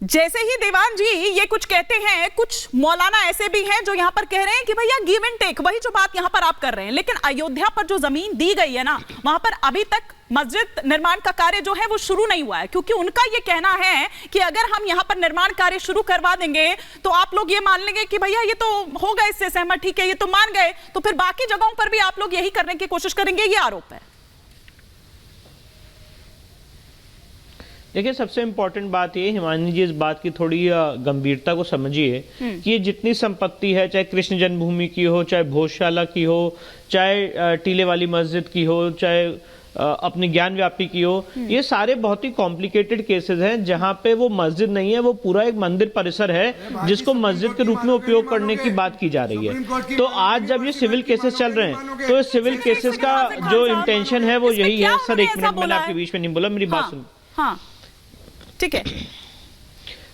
जैसे ही दीवान जी ये कुछ कहते हैं, कुछ मौलाना ऐसे भी हैं जो यहां पर कह रहे हैं कि भैया गिव एंड टेक, वही जो बात यहां पर आप कर रहे हैं। लेकिन अयोध्या पर जो जमीन दी गई है ना, वहां पर अभी तक मस्जिद निर्माण का कार्य जो है वो शुरू नहीं हुआ है, क्योंकि उनका ये कहना है कि अगर हम यहां पर निर्माण कार्य शुरू करवा देंगे तो आप लोग ये मान लेंगे कि भैया ये तो हो गए इससे सहमत, ठीक है ये तो मान गए, तो फिर बाकी जगहों पर भी आप लोग यही करने की कोशिश करेंगे, ये आरोप है। देखिए, सबसे इंपॉर्टेंट बात ये, हिमानी जी इस बात की थोड़ी गंभीरता को समझिए कि ये जितनी संपत्ति है, चाहे कृष्ण जन्मभूमि की हो, चाहे भोजशाला की हो, चाहे टीले वाली मस्जिद की हो, चाहे अपनी ज्ञान व्यापी की हो, ये सारे बहुत ही कॉम्प्लिकेटेड केसेस हैं जहां पे वो मस्जिद नहीं है, वो पूरा एक मंदिर परिसर है जिसको मस्जिद के रूप में उपयोग करने की बात की जा रही है। तो आज जब ये सिविल केसेस चल रहे हैं, तो इस सिविल केसेस का जो इंटेंशन है वो यही है। सर एक मिनट, मैंने आपके बीच में नहीं बोला, मेरी बात सुन। हाँ ठीक है।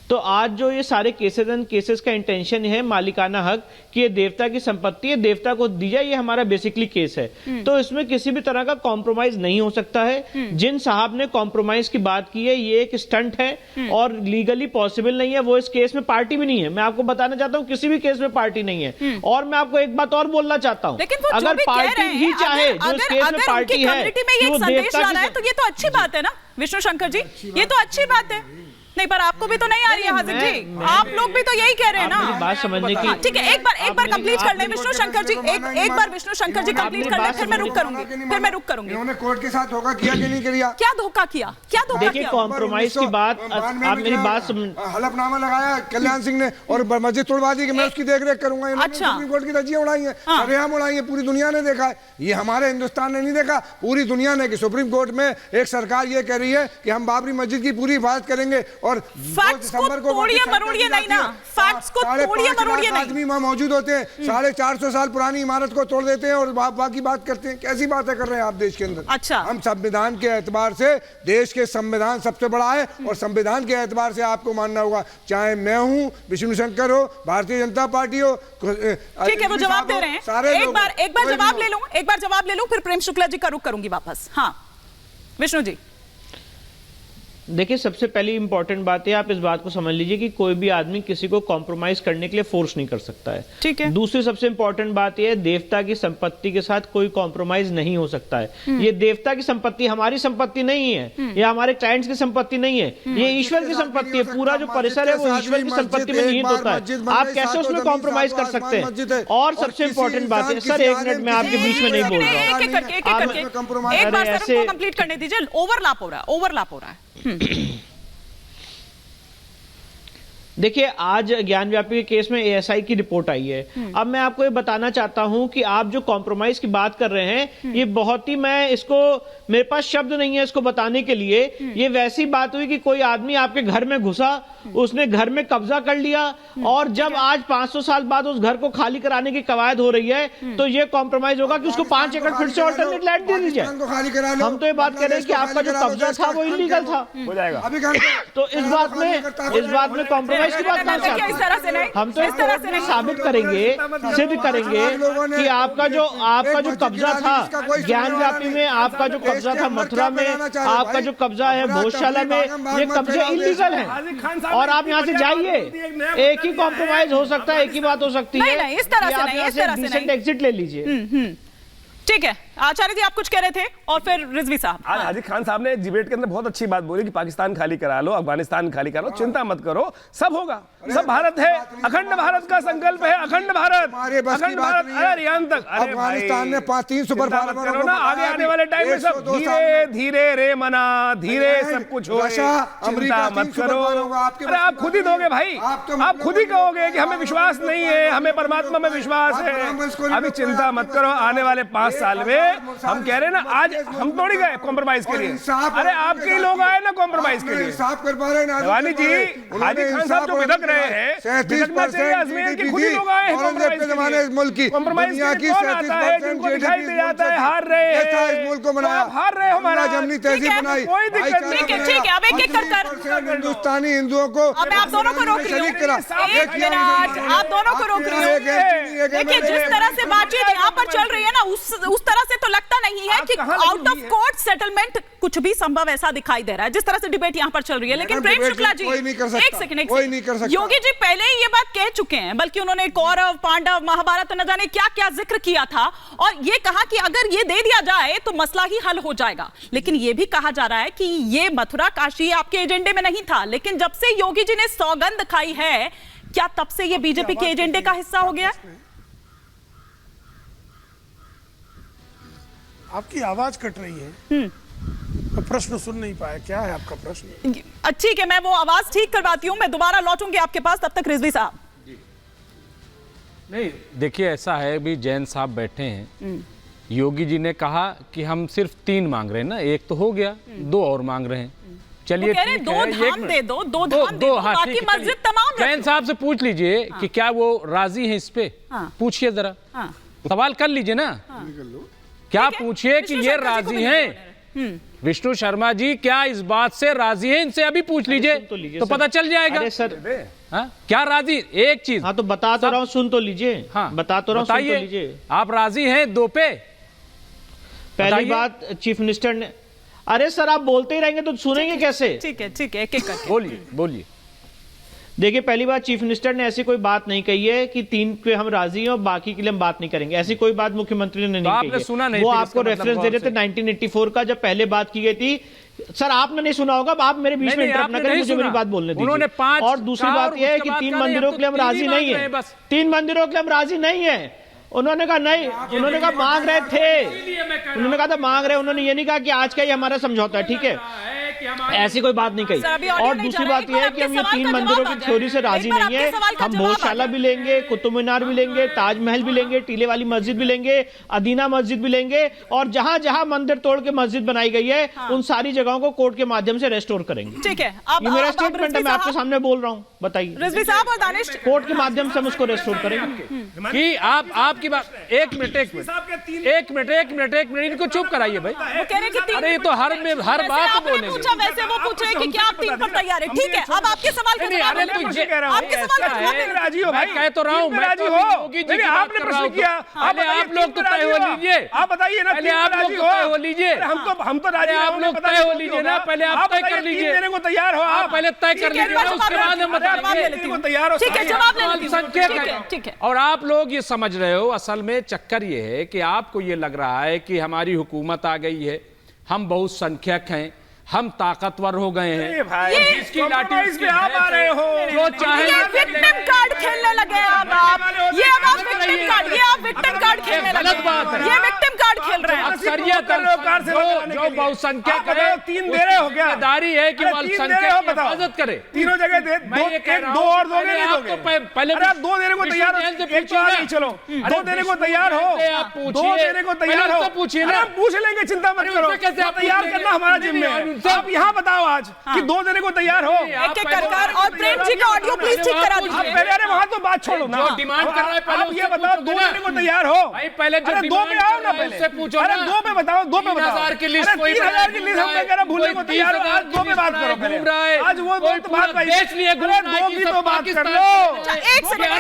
तो आज जो ये सारे केसेस का इंटेंशन है मालिकाना हक कि ये देवता की संपत्ति है, देवता को दी जाए, ये हमारा बेसिकली केस है। तो इसमें किसी भी तरह का कॉम्प्रोमाइज नहीं हो सकता है। जिन साहब ने कॉम्प्रोमाइज की बात की है, ये एक स्टंट है और लीगली पॉसिबल नहीं है। वो इस केस में पार्टी भी नहीं है, मैं आपको बताना चाहता हूँ, किसी भी केस में पार्टी नहीं है। और मैं आपको एक बात और बोलना चाहता हूँ, अगर पार्टी ही चाहे, जो इस केस में पार्टी है, तो ये तो अच्छी बात है ना विष्णु शंकर जी, ये तो अच्छी बात है। नहीं, पर आपको भी तो नहीं आ रही है हाजिर जी, आप लोग भी तो यही कह रहे हैं ना। बात समझने की, ठीक है, एक बार कंप्लीट कर लें विष्णु शंकर जी, एक बार विष्णु शंकर जी कंप्लीट कर लें, फिर मैं रुक करूंगी। उन्होंने कोर्ट के साथ धोखा किया कि नहीं किया? क्या धोखा किया? देखिए, कॉम्प्रोमाइज की बात, आप मेरी बात सुन। हलफनामा लगाया कल्याण सिंह ने और मस्जिद तोड़वा दी कि मैं उसकी देखरेख करूंगा। सुप्रीम कोर्ट की धज्जियां उड़ाई है, सरेआम उड़ाई है, पूरी दुनिया ने देखा है। ये हमारे हिंदुस्तान ने नहीं देखा, पूरी दुनिया ने, कि सुप्रीम कोर्ट में एक सरकार ये कह रही है कि हम बाबरी मस्जिद की पूरी हिफाजत करेंगे और दिसंबर को तोड़िए नहीं ना, फैक्ट्स को तोड़िए नहीं। आदमी वहां मौजूद होते हैं, 450 साल पुरानी इमारत को तोड़ देते हैं और बाकी बात करते हैं। कैसी बातें कर रहे हैं आप देश के अंदर? अच्छा, हम संविधान के एतबार से, देश के संविधान सबसे बड़ा है और संविधान के एतबार से आपको मानना होगा, चाहे मैं हूं, विष्णु शंकर हो, भारतीय जनता पार्टी हो। ठीक है, वो जवाब दे रहे हैं। एक बार जवाब ले लूं, फिर प्रेम शुक्ला जी का रुख करूंगी वापस। हाँ विष्णु जी। देखिए, सबसे पहली इंपॉर्टेंट बात है, आप इस बात को समझ लीजिए कि कोई भी आदमी किसी को कॉम्प्रोमाइज करने के लिए फोर्स नहीं कर सकता है। ठीक है। दूसरी सबसे इंपॉर्टेंट बात यह है, देवता की संपत्ति के साथ कोई कॉम्प्रोमाइज नहीं हो सकता है। ये देवता की संपत्ति, हमारी संपत्ति नहीं है, ये हमारे क्लाइंट्स की संपत्ति नहीं है, ये ईश्वर की संपत्ति है। पूरा जो परिसर है वो ईश्वर की संपत्ति में निहित होता है। आप कैसे उसमें कॉम्प्रोमाइज कर सकते हैं? और सबसे इंपॉर्टेंट बात है, सर एक मिनट, मैं आपके बीच में नहीं बोल रहा हूँ, एक बार सर कंप्लीट करने दीजिए, ओवरलैप हो रहा है। देखिए, आज ज्ञान व्यापी के केस में एएसआई की रिपोर्ट आई है। अब मैं आपको ये बताना चाहता हूं कि आप जो कॉम्प्रोमाइज की बात कर रहे हैं, ये बहुत ही, मैं इसको, मेरे पास शब्द नहीं है इसको बताने के लिए। ये वैसी बात हुई कि कोई आदमी आपके घर में घुसा, उसने घर में कब्जा कर लिया, और जब आज 500 साल बाद उस घर को खाली कराने की कवायद हो रही है, तो ये कॉम्प्रोमाइज होगा कि उसको 5 एकड़ फिर से ऑल्टरनेट लैंड दे दी जाए। हम तो ये बात कर रहे हैं कि आपका जो कब्जा था वो इलीगल था, हो जाएगा। तो इस बात में कॉम्प्रोमाइज की बात नहीं चाहते। हम तो इसको साबित करेंगे, सिद्ध करेंगे कि आपका जो कब्जा था ज्ञान व्यापी में, आपका जो कब्जा था मथुरा में, आपका जो कब्जा है भोजशाला में, ये कब्जे इलीगल हैं। और आप यहाँ से जाइए, एक ही कॉम्प्रोमाइज हो सकता है, एक ही बात हो सकती है, नहीं, इस तरह से नहीं, एग्जिट ले लीजिए। ठीक है, आचार्य जी आप कुछ कह रहे थे, और फिर रिजवी साहब। आज हाजी खान साहब ने डिबेट के अंदर बहुत अच्छी बात बोली कि पाकिस्तान खाली करा लो, अफगानिस्तान खाली करा लो, चिंता मत करो, सब होगा, सब भारत है, अखंड भारत का संकल्प है, अखंड भारत, अखंड भारत, अरे यहाँ तक अफगानिस्तान ने 3 सुपर पावर करो ना, आगे आने वाले टाइम में सब धीरे धीरे रे मना, धीरे सब कुछ हो, चिंता मत करो। अरे आप खुद ही दोगे भाई, आप खुद ही कहोगे कि हमें विश्वास नहीं है, हमें परमात्मा में विश्वास है। अभी चिंता मत करो, आने वाले 5 साल में हम कह रहे हैं ना, आज हम थोड़ी गए कॉम्प्रोमाइज के लिए, अरे आपके लोग आए ना कॉम्प्रोमाइज के लिए। साफ कर पा रहे हैं वानी जी, हाजी खान साहब जो विधक रहे हैं, 37% अजमेर के खुद ही लोग आए हैं कॉम्प्रोमाइज की, कॉम्प्रोमाइज की कौन आता है, जिनको दिखाई दे जाता है हार रहे हैं, मुल्क को बनाया, हार रहे हो, हमारा जमनी तहजीब बनाई, कोई दिक्कत नहीं। ठीक है, अब एक कर हिंदुस्तानी हिंदुओं को, अब आप दोनों को रोक रही हूं, आप दोनों को रोक रही हूं। देखिए, जिस तरह से बातचीत यहाँ पर चल रही है ना, उस तरह से तो लगता नहीं है कि आउट ऑफ कोर्ट सेटलमेंट कुछ भी संभव ऐसा दिखाई दे रहा है जिस तरह से डिबेट यहां पर चल रही है। लेकिन प्रेम शुक्ला जी, एक सेकंड, योगी जी पहले ही ये बात कह चुके हैं, बल्कि उन्होंने कौरव पांडव महाभारत न जाने क्या क्या जिक्र किया था और ये कहा कि अगर ये दे दिया जाए तो मसला ही हल हो जाएगा। लेकिन ये भी कहा जा रहा है कि ये मथुरा काशी आपके एजेंडे में नहीं था, लेकिन जब से योगी जी ने सौगंध खाई है, क्या तब से ये बीजेपी के एजेंडे का हिस्सा हो गया? आपकी आवाज कट रही है, तो प्रश्न सुन नहीं पाया। क्या है आपका प्रश्न? ठीक है, मैं वो आवाज ठीक करवाती हूं, मैं दोबारा लौटूंगी आपके पास, तब तक रिजवी साहब। नहीं, देखिए ऐसा है, भी जैन साहब बैठे हैं, योगी जी ने कहा कि हम सिर्फ 3 मांग रहे हैं ना, एक तो हो गया, 2 और मांग रहे हैं। चलिए ठीक है, दो धाम दे दो, हाँ, बाकी मस्जिद तमाम जैन साहब से पूछ लीजिए कि क्या वो राजी हैं इस पे। पूछिए जरा, सवाल कर लीजिए ना, क्या पूछिए कि ये राजी हैं। विष्णु शर्मा जी क्या इस बात से राजी हैं, इनसे अभी पूछ लीजिए तो पता चल जाएगा। अरे सर, क्या राजी? एक चीज हाँ तो बता तो रहा हूँ, सुन तो लीजिए। हाँ बता तो रहा हूँ, सुन तो लीजिए। आप राजी हैं 2 पे? पहली बात, चीफ मिनिस्टर ने, अरे सर आप बोलते ही रहेंगे तो सुनेंगे कैसे? ठीक है, एक एक करके बोलिए। देखिए, पहली बात, चीफ मिनिस्टर ने ऐसी कोई बात नहीं कही है कि 3 पे हम राजी हैं और बाकी के लिए हम बात नहीं करेंगे। ऐसी कोई बात मुख्यमंत्री ने नहीं कही है। सुना नहीं, वो आपको रेफरेंस दे रहे थे 1984 का, जब पहले बात की गई थी। सर आपने नहीं सुना होगा, आप मेरे बीच में इंटरप्ट ना करें, मुझे मेरी बात बोलने दीजिए। उन्होंने 5 और दूसरी बात यह है कि 3 मंदिरों के लिए हम राजी नहीं है, 3 मंदिरों के लिए हम राजी नहीं है। उन्होंने कहा नहीं, उन्होंने कहा मांग रहे थे, उन्होंने कहा था मांग रहे, उन्होंने ये नहीं कहा कि आज का ही हमारा समझौता है, ठीक है, ऐसी कोई बात नहीं कही। और दूसरी बात यह है कि हम ये 3 मंदिरों की थ्योरी से राजी नहीं है। हम भोजशाला भी लेंगे, कुतुब मीनार भी लेंगे, ताजमहल भी लेंगे, टीले वाली मस्जिद भी लेंगे, अदीना मस्जिद भी लेंगे, और जहां जहां मंदिर तोड़ के मस्जिद बनाई गई है उन सारी जगहों को कोर्ट के माध्यम से रेस्टोर करेंगे। ठीक है, ये मेरा स्टेटमेंट है, मैं आपके सामने बोल रहा हूँ, बताइए। रिजवी साहब और दानिश, कोर्ट के माध्यम से हम उसको रेस्टोर करेंगे। कि आपकी बात, एक मिनट इनको चुप कराइए भाई। अरे ये तो हर बात बोलेंगे। वैसे वो पूछ रहे हैं कि क्या आप 3 पर तैयार है? ठीक है, अब आपके सवाल का जवाब आपके सवाल का जवाब राजी हो भाई, कह तो रहा हूं, राजी हो। आपने प्रश्न किया, आप लोग तो तय हो लीजिए, आप बताइए ना, पहले आप लोग तय हो लीजिए। हम तो राजी, आप लोग तय हो लीजिए ना, पहले आप तय कर लीजिए, देने को तैयार हो, आप पहले तय कर लीजिए, उसके बाद हम बताएंगे। तैयार हो, ठीक है, जवाब ले लीजिए। ठीक है। और आप लोग ये समझ रहे हो, असल में चक्कर ये है कि आपको ये लग रहा है कि हमारी हुकूमत आ गई है, हम बहुसंख्यक हैं, हम ताकतवर हो गए हैं, जिसकी लाठी पे आप आ रहे हो, जो चाहे विक्टिम कार्ड खेलने लगे अब आप, ये अब आप विक्टिम कार्ड, ये आप विक्टिम कार्ड खेलने लगे, गलत बात है, ये विक्टिम कार्ड खेल रहे हैं। अक्सरियत जो बहुसंख्यक करे, 3 दे रहे हो क्या? जिम्मेदारी है कि अल्पसंख्यक की हिफाजत करे। तीनों जगह दे, मैं ये कह रहा हूं, दो और दोगे नहीं दोगे? पहले आप 2 देने को तैयार हो, एक तो आ नहीं, चलो 2 देने को तैयार हो, 2 देने को तैयार हो, पूछिए ना, हम पूछ लेंगे, चिंता मत करो, तैयार करना हमारा जिम्मे है। आप यहाँ बताओ आज कि 2 देने को तैयार हो, एक-एक कर, और प्रेम जी का ऑडियो प्लीज ठीक करा दीजिए। पहले अरे वहां तो बात छोड़ो ना, जो डिमांड कर रहा है पहले आप ये बताओ 2 देने को तैयार हो भाई, पहले जो 2 पे आओ ना, पहले पूछो, अरे 2 पे बताओ, 2 पे बताओ। 3000 की लिस्ट, 3000 की लिस्ट हम कह रहे भूलने को तैयार हो, आज 2 पे बात करो पहले। आज वो तो बात भाई, 2 की तो बात कर लो। एक सेकंड